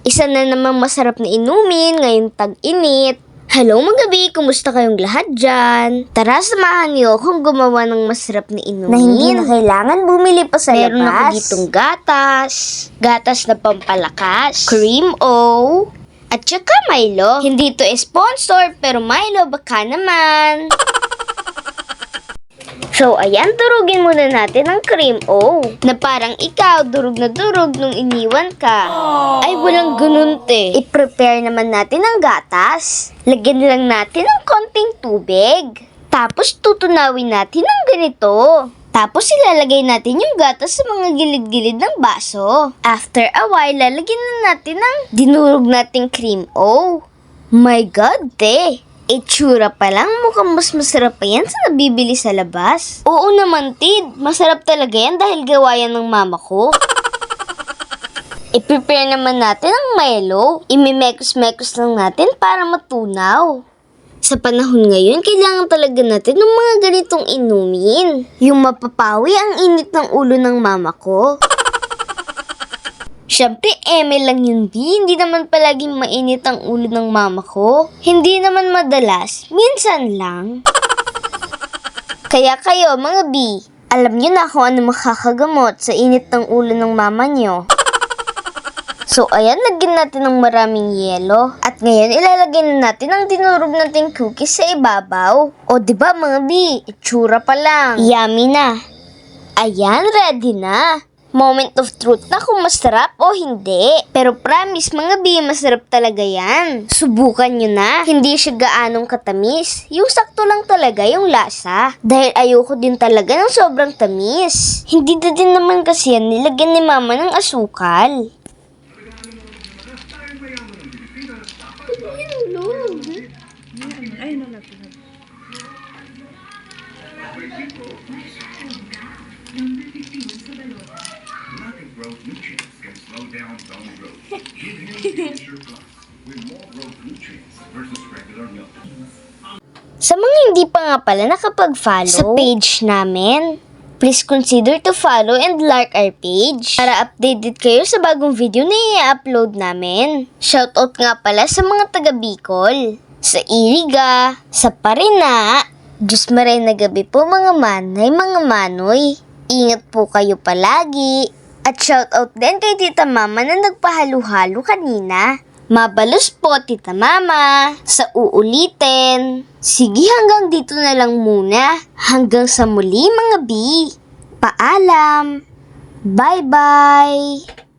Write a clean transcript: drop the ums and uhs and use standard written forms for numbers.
Isa na namang masarap na inumin ngayong tag-init. Hello mga gabi, kumusta kayong lahat dyan? Tara, samahan niyo akong gumawa ng masarap na inumin. Na hindi na kailangan bumili pa sa Meron ako labas. ditong gatas na pampalakas, cream O, at saka Milo. Hindi to sponsor, pero Milo baka naman. So, ayan, durugin muna natin ang cream O. Na parang ikaw, durug na durug nung iniwan ka. Ay, walang ganun, te. I-prepare naman natin ang gatas. Lagyan lang natin ng konting tubig. Tapos, tutunawin natin ng ganito. Tapos, ilalagay natin yung gatas sa mga gilid-gilid ng baso. After a while, lalagyan na natin ng dinurog nating cream O. My God, te. Itsura pa lang, mukhang mas masarap pa yan sa nabibili sa labas. Oo naman, Tid. Masarap talaga yan dahil gawa yan ng mama ko. I-prepare naman natin ang Milo. Imimekos-mekos lang natin para matunaw. Sa panahon ngayon, kailangan talaga natin ng mga ganitong inumin. Yung mapapawi ang init ng ulo ng mama ko. Siyempre, lang yun, B. Hindi naman palaging mainit ang ulo ng mama ko. Hindi naman madalas. Minsan lang. Kaya kayo, mga B, alam nyo na kung ano makakagamot sa init ng ulo ng mama nyo. So, ayan, lagyan natin ng maraming yelo. At ngayon, ilalagay na natin ang dinurog nating cookies sa ibabaw. O, diba, mga B? Itsura pa lang. Yummy na. Ayan, ready na. Moment of truth na kung masarap o hindi. Pero promise mga B, masarap talaga yan. Subukan nyo na. Hindi siya gaanong katamis. Yung sakto lang talaga yung lasa. Dahil ayoko din talaga ng sobrang tamis. Hindi na din naman kasi yan nilagyan ni mama ng asukal. Growth nutrients can slow down bone growth. Give him Future Plus with more growth nutrients versus regular milk. Sa mga hindi pa nga pala nakapag-follow sa page namin, please consider to follow and like our page para updated kayo sa bagong video na i-upload namin. Shoutout nga pala sa mga taga Bicol, sa Iriga, sa Parina. Diyos maray na gabi po mga manay, mga manoy. Ingat po kayo palagi. At shoutout din kay Tita Mama na nagpahalo-halo kanina. Mabalos po, Tita Mama. Sa uulitin. Sige, hanggang dito na lang muna. Hanggang sa muli, mga B. Paalam. Bye-bye.